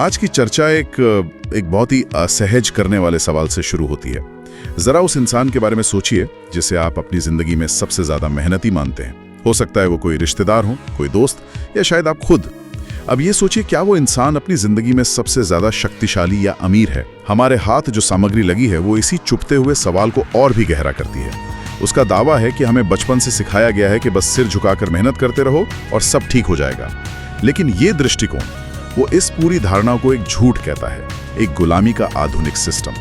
आज की चर्चा एक बहुत ही असहज करने वाले सवाल से शुरू होती है। जरा उस इंसान के बारे में सोचिए जिसे आप अपनी जिंदगी में सबसे ज्यादा मेहनती मानते हैं। हो सकता है वो कोई रिश्तेदार हो, कोई दोस्त, या शायद आप खुद। अब ये सोचिए, क्या वो इंसान अपनी जिंदगी में सबसे ज्यादा शक्तिशाली या अमीर है? हमारे हाथ जो सामग्री लगी है वो इसी चुपते हुए सवाल को और भी गहरा करती है। उसका दावा है कि हमें बचपन से सिखाया गया है कि बस सिर झुकाकर मेहनत करते रहो और सब ठीक हो जाएगा। लेकिन ये दृष्टिकोण, वो इस पूरी धारणा को एक झूठ कहता है, एक गुलामी का आधुनिक सिस्टम।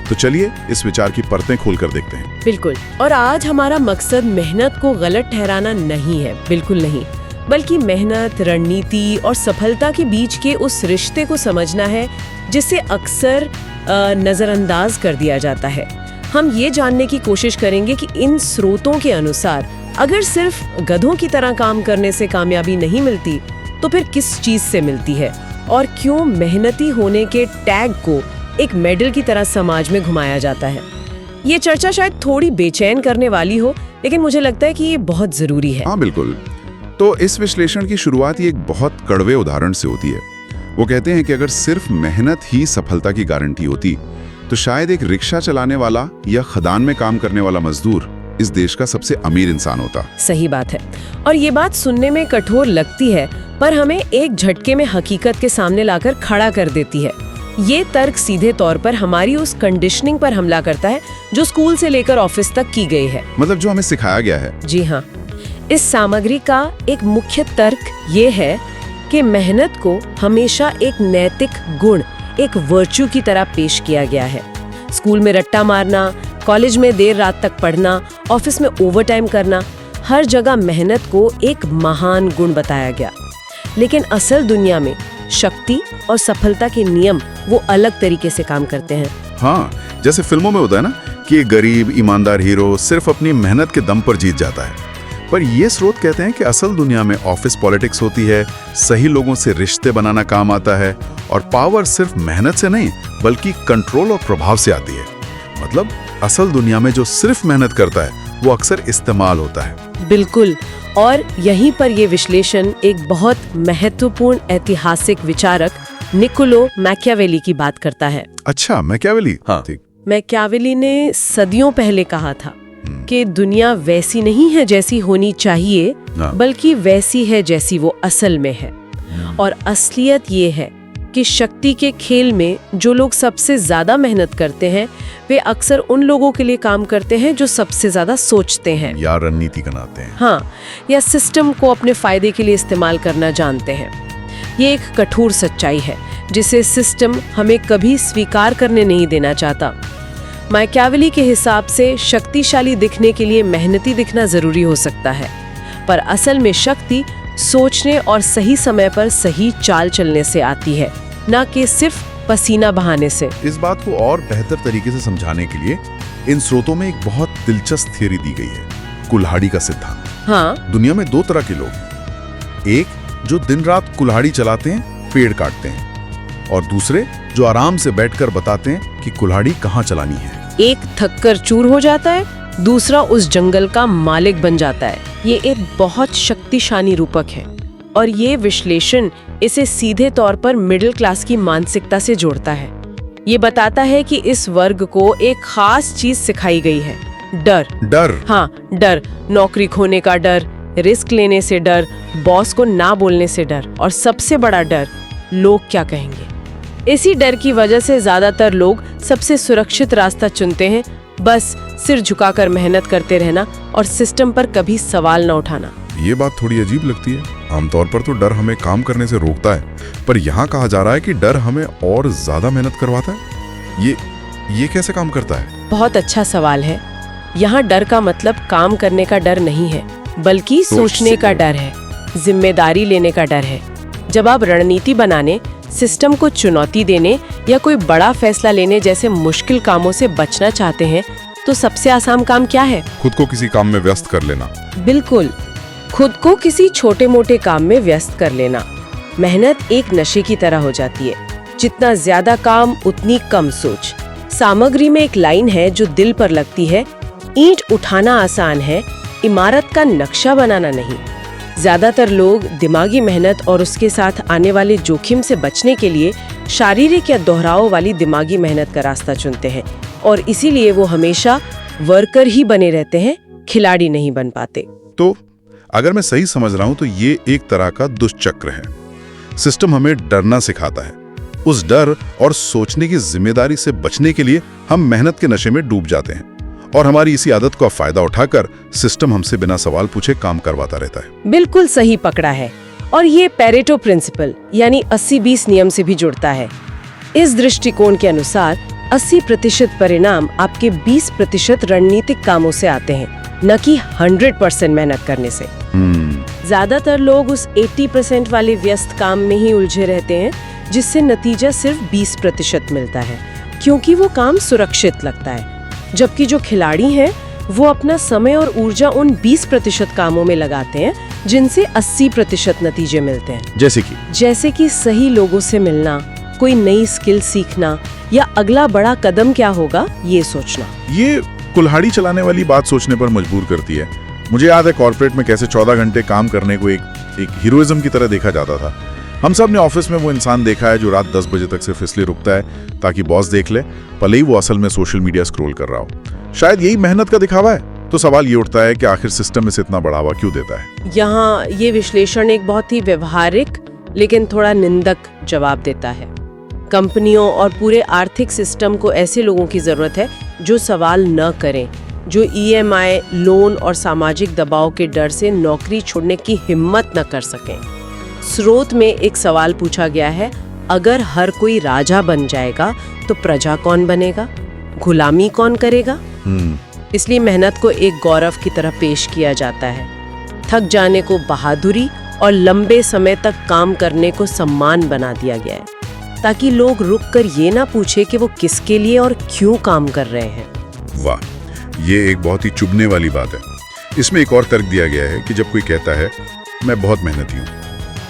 तो चलिए इस विचार की परतें खोलकर देखते हैं। बिल्कुल। और आज हमारा मकसद मेहनत को गलत ठहराना नहीं है, बिल्कुल नहीं, बल्कि मेहनत, रणनीति और सफलता के बीच के उस रिश्ते को समझना है जिसे अक्सर नजरअंदाज कर दिया जाता है। हम ये जानने की कोशिश करेंगे कि इन स्रोतों के अनुसार अगर सिर्फ गधों की तरह काम करने से कामयाबी नहीं मिलती तो फिर किस चीज से मिलती है, और क्यों मेहनती होने के टैग को एक मेडल की तरह समाज में घुमाया जाता है। ये चर्चा शायद थोड़ी बेचैन करने वाली हो, लेकिन मुझे लगता है कि ये बहुत जरूरी है। हाँ बिल्कुल। तो इस विश्लेषण की शुरुआत ही एक बहुत कड़वे उदाहरण से होती है। वो कहते हैं कि अगर सिर्फ मेहनत ही सफलता की गारंटी होती तो शायद एक रिक्शा चलाने वाला या खदान में काम करने वाला मजदूर इस देश का सबसे अमीर इंसान होता। सही बात है। और ये बात सुनने में कठोर लगती है, पर हमें एक झटके में हकीकत के सामने लाकर खड़ा कर देती है। ये तर्क सीधे तौर पर हमारी उस कंडीशनिंग पर हमला करता है जो स्कूल से लेकर ऑफिस तक की गई है। मतलब जो हमें सिखाया गया है। जी हाँ। इस सामग्री का एक मुख्य तर्क ये है कि मेहनत को हमेशा एक नैतिक गुण, एक वर्च्यू की तरह पेश किया गया है। स्कूल में रट्टा मारना, कॉलेज में देर रात तक पढ़ना, ऑफिस में ओवरटाइम करना, हर जगह मेहनत को एक महान गुण बताया गया। लेकिन असल दुनिया में शक्ति और सफलता के नियम वो अलग तरीके से काम करते हैं। हाँ, जैसे फिल्मों में होता है ना कि एक गरीब ईमानदार हीरो सिर्फ अपनी मेहनत के दम पर जीत जाता है। पर ये स्रोत कहते हैं कि असल दुनिया में ऑफिस पॉलिटिक्स होती है, सही लोगों से रिश्ते बनाना काम आता है, और पावर सिर्फ मेहनत से नहीं बल्कि कंट्रोल और प्रभाव से आती है। मतलब असल दुनिया में जो सिर्फ मेहनत करता है वो अक्सर इस्तेमाल होता है। बिल्कुल। और यहीं पर ये विश्लेषण एक बहुत महत्वपूर्ण ऐतिहासिक विचारक निकोलो मैकियावेली की बात करता है। अच्छा, मैकियावेली। हाँ ठीक। मैकियावेली ने सदियों पहले कहा था कि दुनिया वैसी नहीं है जैसी होनी चाहिए, बल्कि वैसी है जैसी वो असल में है। और असलियत ये है कि शक्ति के खेल में जो लोग सबसे ज्यादा मेहनत करते हैं वे अक्सर उन लोगों के लिए काम करते हैं जो सबसे ज्यादा सोचते हैं या रणनीति बनाते हैं। हाँ, या सिस्टम को अपने फायदे के लिए इस्तेमाल करना जानते हैं। ये एक कठोर सच्चाई है जिसे सिस्टम हमें कभी स्वीकार करने नहीं देना चाहता। मैकियावेली के हिसाब से शक्तिशाली दिखने के लिए मेहनती दिखना जरूरी हो सकता है, पर असल में शक्ति सोचने और सही समय पर सही चाल चलने से आती है, ना कि सिर्फ पसीना बहाने से। इस बात को और बेहतर तरीके से समझाने के लिए इन स्रोतों में एक बहुत दिलचस्प थ्योरी दी गई है, कुल्हाड़ी का सिद्धांत। हाँ। दुनिया में दो तरह के लोग हैं, एक जो दिन रात कुल्हाड़ी चलाते हैं, पेड़ काटते हैं, और दूसरे जो आराम से बैठकर बताते हैं कि कुल्हाड़ी कहाँ चलानी है। एक थककर चूर हो जाता है, दूसरा उस जंगल का मालिक बन जाता है। ये एक बहुत शक्तिशाली रूपक है, और ये विश्लेषण इसे सीधे तौर पर मिडिल क्लास की मानसिकता से जोड़ता है। ये बताता है कि इस वर्ग को एक खास चीज सिखाई गई है, डर। हाँ, डर। नौकरी खोने का डर, रिस्क लेने से डर, बॉस को ना बोलने से डर, और सबसे बड़ा डर, लोग क्या कहेंगे। इसी डर की वजह से ज्यादातर लोग सबसे सुरक्षित रास्ता चुनते हैं, बस सिर झुकाकर मेहनत करते रहना और सिस्टम पर कभी सवाल न उठाना। ये बात थोड़ी अजीब लगती है। आमतौर पर तो डर हमें काम करने से रोकता है, पर यहाँ कहा जा रहा है कि डर हमें और ज्यादा मेहनत करवाता है। ये कैसे काम करता है? बहुत अच्छा सवाल है। यहाँ डर का मतलब काम करने का डर नहीं है, बल्कि सोचने का डर है, जिम्मेदारी लेने का डर है। जब आप रणनीति बनाने, सिस्टम को चुनौती देने या कोई बड़ा फैसला लेने जैसे मुश्किल कामों से बचना चाहते हैं, तो सबसे आसान काम क्या है? खुद को किसी काम में व्यस्त कर लेना। बिल्कुल, खुद को किसी छोटे मोटे काम में व्यस्त कर लेना। मेहनत एक नशे की तरह हो जाती है, जितना ज्यादा काम उतनी कम सोच। सामग्री में एक लाइन है जो दिल पर लगती है, ईंट उठाना आसान है, इमारत का नक्शा बनाना नहीं। ज्यादातर लोग दिमागी मेहनत और उसके साथ आने वाले जोखिम से बचने के लिए शारीरिक या दोहराव वाली दिमागी मेहनत का रास्ता चुनते हैं और इसीलिए वो हमेशा वर्कर ही बने रहते हैं, खिलाड़ी नहीं बन पाते। तो अगर मैं सही समझ रहा हूं तो ये एक तरह का दुष्चक्र है। सिस्टम हमें डरना सिखाता है, उस डर और सोचने की जिम्मेदारी से बचने के लिए हम मेहनत के नशे में डूब जाते हैं और हमारी इसी आदत का फायदा उठाकर सिस्टम हमसे बिना सवाल पूछे काम करवाता रहता है। बिल्कुल सही पकड़ा है। और ये पेरेटो प्रिंसिपल यानी 80-20 नियम से भी जुड़ता है। इस दृष्टिकोण के अनुसार 80% परिणाम आपके 20% रणनीतिक कामों से आते हैं, न कि 100% मेहनत करने से। ज्यादातर लोग उस 80% वाले व्यस्त काम में ही उलझे रहते हैं, जिससे नतीजा सिर्फ 20% मिलता है, क्योंकि वो काम सुरक्षित लगता है। जबकि जो खिलाड़ी हैं वो अपना समय और ऊर्जा उन 20% कामों में लगाते हैं जिनसे 80% नतीजे मिलते हैं। जैसे कि सही लोगों से मिलना, कोई नई स्किल सीखना या अगला बड़ा कदम क्या होगा ये सोचना। ये कुल्हाड़ी चलाने वाली बात सोचने पर मजबूर करती है। मुझे याद है कॉर्पोरेट में कैसे 14 घंटे काम करने को एक हीरोइज्म की तरह देखा जाता था। हम सब ने ऑफिस में वो इंसान देखा है जो रात 10 बजे तक सिर्फ इसलिए रुकता है ताकि बॉस देख ले, भले ही वो असल में सोशल मीडिया स्क्रॉल कर रहा हो। शायद यही मेहनत का दिखावा है। तो सवाल ये उठता है कि आखिर सिस्टम इसे इतना बढ़ावा क्यों देता है? यहाँ ये विश्लेषण एक बहुत ही व्यवहारिक लेकिन थोड़ा निंदक जवाब देता है। कंपनियों और पूरे आर्थिक सिस्टम को ऐसे लोगों की जरूरत है जो सवाल न करें, जो EMI, लोन और सामाजिक दबाव के डर से नौकरी छोड़ने की हिम्मत न कर सकें। स्रोत में एक सवाल पूछा गया है, अगर हर कोई राजा बन जाएगा तो प्रजा कौन बनेगा, गुलामी कौन करेगा? इसलिए मेहनत को एक गौरव की तरह पेश किया जाता है, थक जाने को बहादुरी और लंबे समय तक काम करने को सम्मान बना दिया गया है, ताकि लोग रुककर ये ना पूछे कि वो किसके लिए और क्यों काम कर रहे हैं। वाह, ये एक बहुत ही चुभने वाली बात है। इसमें एक और तर्क दिया गया है कि जब कोई कहता है मैं बहुत मेहनती हूँ,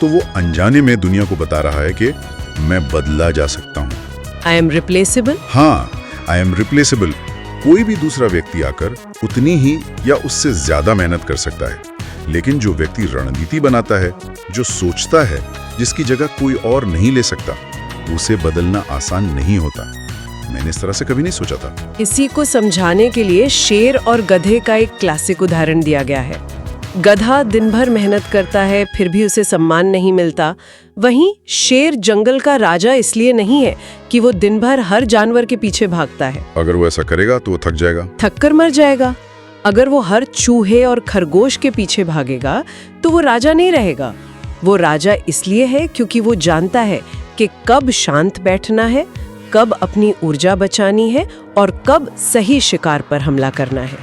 तो वो अनजाने में दुनिया को बता रहा है कि मैं बदला जा सकता हूँ। I am replaceable. हाँ, आई एम रिप्लेसेबल। कोई भी दूसरा व्यक्ति आकर उतनी ही या उससे ज्यादा मेहनत कर सकता है, लेकिन जो व्यक्ति रणनीति बनाता है, जो सोचता है, जिसकी जगह कोई और नहीं ले सकता, उसे बदलना आसान नहीं होता। मैंने इस तरह से कभी नहीं सोचा था। इसी को समझाने के लिए शेर और गधे का एक क्लासिक उदाहरण दिया गया है। गधा दिन भर मेहनत करता है फिर भी उसे सम्मान नहीं मिलता। वहीं शेर जंगल का राजा इसलिए नहीं है कि वो दिन भर हर जानवर के पीछे भागता है। अगर वो ऐसा करेगा तो वो थक जाएगा, थक कर मर जाएगा। अगर वो हर चूहे और खरगोश के पीछे भागेगा तो वो राजा नहीं रहेगा। वो राजा इसलिए है क्योंकि वो जानता है कि कब शांत बैठना है, कब अपनी ऊर्जा बचानी है और कब सही शिकार पर हमला करना है।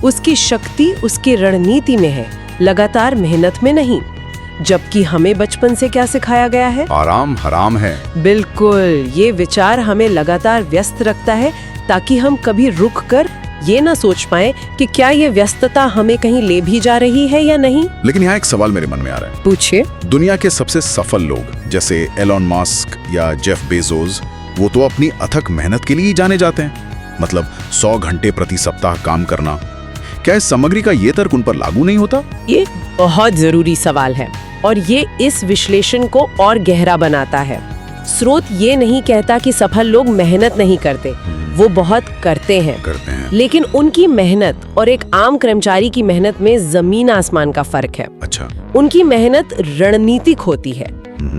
उसकी शक्ति उसकी रणनीति में है, लगातार मेहनत में नहीं। जबकि हमें बचपन से क्या सिखाया गया है? आराम हराम है। बिल्कुल, ये विचार हमें लगातार व्यस्त रखता है ताकि हम कभी रुक कर ये ना सोच पाए कि क्या ये व्यस्तता हमें कहीं ले भी जा रही है या नहीं। लेकिन यहाँ एक सवाल मेरे मन में आ रहा है। पूछिए। दुनिया के सबसे सफल लोग जैसे एलोन मस्क या जेफ बेजोस, वो तो अपनी अथक मेहनत के लिए ही जाने जाते हैं। मतलब 100 घंटे प्रति सप्ताह काम करना। क्या इस सामग्री का ये तर्क उन पर लागू नहीं होता? ये बहुत जरूरी सवाल है और ये इस विश्लेषण को और गहरा बनाता है। स्रोत ये नहीं कहता कि सफल लोग मेहनत नहीं करते, वो बहुत करते हैं। लेकिन उनकी मेहनत और एक आम कर्मचारी की मेहनत में जमीन आसमान का फर्क है। अच्छा। उनकी मेहनत रणनीतिक होती है।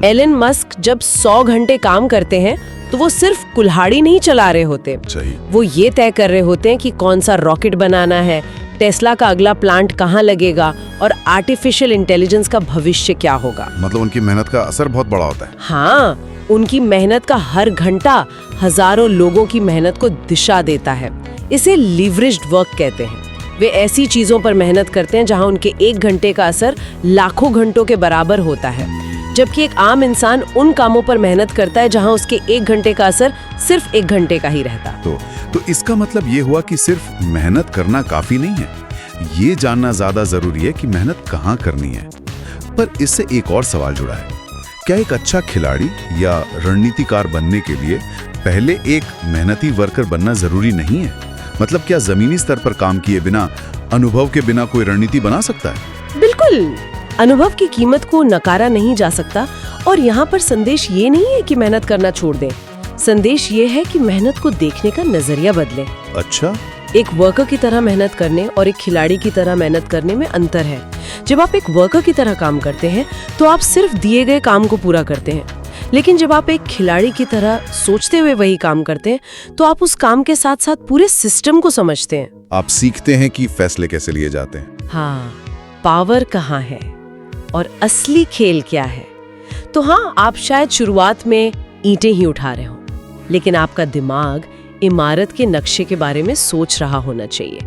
एलन मस्क जब 100 घंटे काम करते हैं तो वो सिर्फ कुल्हाड़ी नहीं चला रहे होते, वो ये तय कर रहे होते हैं कि कौन सा रॉकेट बनाना है, टेस्ला का अगला प्लांट कहाँ लगेगा और आर्टिफिशियल इंटेलिजेंस का भविष्य क्या होगा। मतलब उनकी मेहनत का असर बहुत बड़ा होता है। हाँ, उनकी मेहनत का हर घंटा हजारों लोगों की मेहनत को दिशा देता है। इसे लीवरेज्ड वर्क कहते हैं। वे ऐसी चीजों पर मेहनत करते हैं जहां उनके 1 घंटे का असर लाखों घंटों के बराबर होता है, जबकि एक आम इंसान उन कामों पर मेहनत करता है जहां उसके 1 घंटे का असर सिर्फ 1 घंटे का ही रहता। तो इसका मतलब ये हुआ कि सिर्फ मेहनत करना काफी नहीं है, ये जानना ज्यादा जरूरी है कि मेहनत कहाँ करनी है। पर इससे एक और सवाल जुड़ा है, क्या एक अच्छा खिलाड़ी या रणनीतिकार बनने के लिए पहले एक मेहनती वर्कर बनना जरूरी नहीं है? मतलब क्या जमीनी स्तर पर काम किए बिना, अनुभव के बिना कोई रणनीति बना सकता है? बिल्कुल, अनुभव की कीमत को नकारा नहीं जा सकता और यहाँ पर संदेश ये नहीं है कि मेहनत करना छोड़ दें। संदेश ये है कि मेहनत को देखने का नजरिया बदले। अच्छा, एक वर्कर की तरह मेहनत करने और एक खिलाड़ी की तरह मेहनत करने में अंतर है। जब आप एक वर्कर की तरह काम करते हैं तो आप सिर्फ दिए गए काम को पूरा करते हैं, लेकिन जब आप एक खिलाड़ी की तरह सोचते हुए वही काम करते हैं तो आप उस काम के साथ साथ पूरे सिस्टम को समझते हैं। आप सीखते हैं कि फैसले कैसे लिए जाते हैं। हाँ, पावर कहाँ है और असली खेल क्या है। तो हाँ, आप शायद शुरुआत में ईंटें ही उठा रहे हो, लेकिन आपका दिमाग इमारत के नक्शे के बारे में सोच रहा होना चाहिए।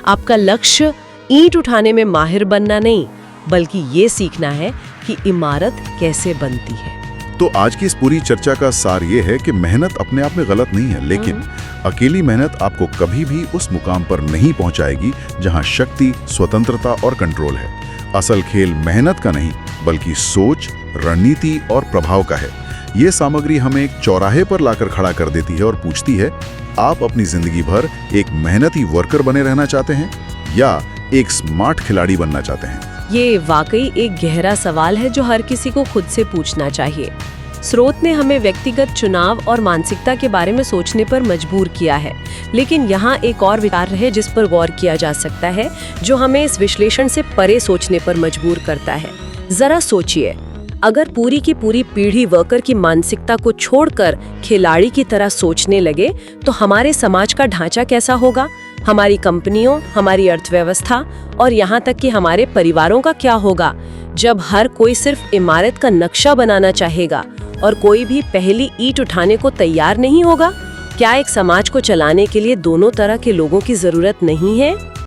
आपका लक्ष्य ईंट उठाने में माहिर बनना नहीं, बल्कि ये सीखना है कि इमारत कैसे बनती है। तो आज की इस पूरी चर्चा का सार ये है कि मेहनत अपने आप में गलत नहीं है, लेकिन अकेली मेहनत आपको कभी भी उस मुकाम पर नहीं पहुंचाएगी जहां शक्ति, स्वतंत्रता और कंट्रोल है। असल खेल मेहनत का नहीं, बल्कि सोच, रणनीति और प्रभाव का है। ये सामग्री हमें एक चौराहे पर लाकर खड़ा कर देती है और पूछती है, आप अपनी जिंदगी भर एक मेहनती वर्कर बने रहना चाहते हैं या एक स्मार्ट खिलाड़ी बनना चाहते हैं? ये वाकई एक गहरा सवाल है जो हर किसी को खुद से पूछना चाहिए। स्रोत ने हमें व्यक्तिगत चुनाव और मानसिकता के बारे में सोचने पर मजबूर किया है, लेकिन यहाँ एक और विचार है जिस पर गौर किया जा सकता है, जो हमें इस विश्लेषण से परे सोचने पर मजबूर करता है। जरा सोचिए, अगर पूरी की पूरी पीढ़ी वर्कर की मानसिकता को छोड़कर खिलाड़ी की तरह सोचने लगे तो हमारे समाज का ढांचा कैसा होगा? हमारी कंपनियों, हमारी अर्थव्यवस्था और यहाँ तक कि हमारे परिवारों का क्या होगा, जब हर कोई सिर्फ इमारत का नक्शा बनाना चाहेगा और कोई भी पहली ईंट उठाने को तैयार नहीं होगा? क्या एक समाज को चलाने के लिए दोनों तरह के लोगों की जरूरत नहीं है?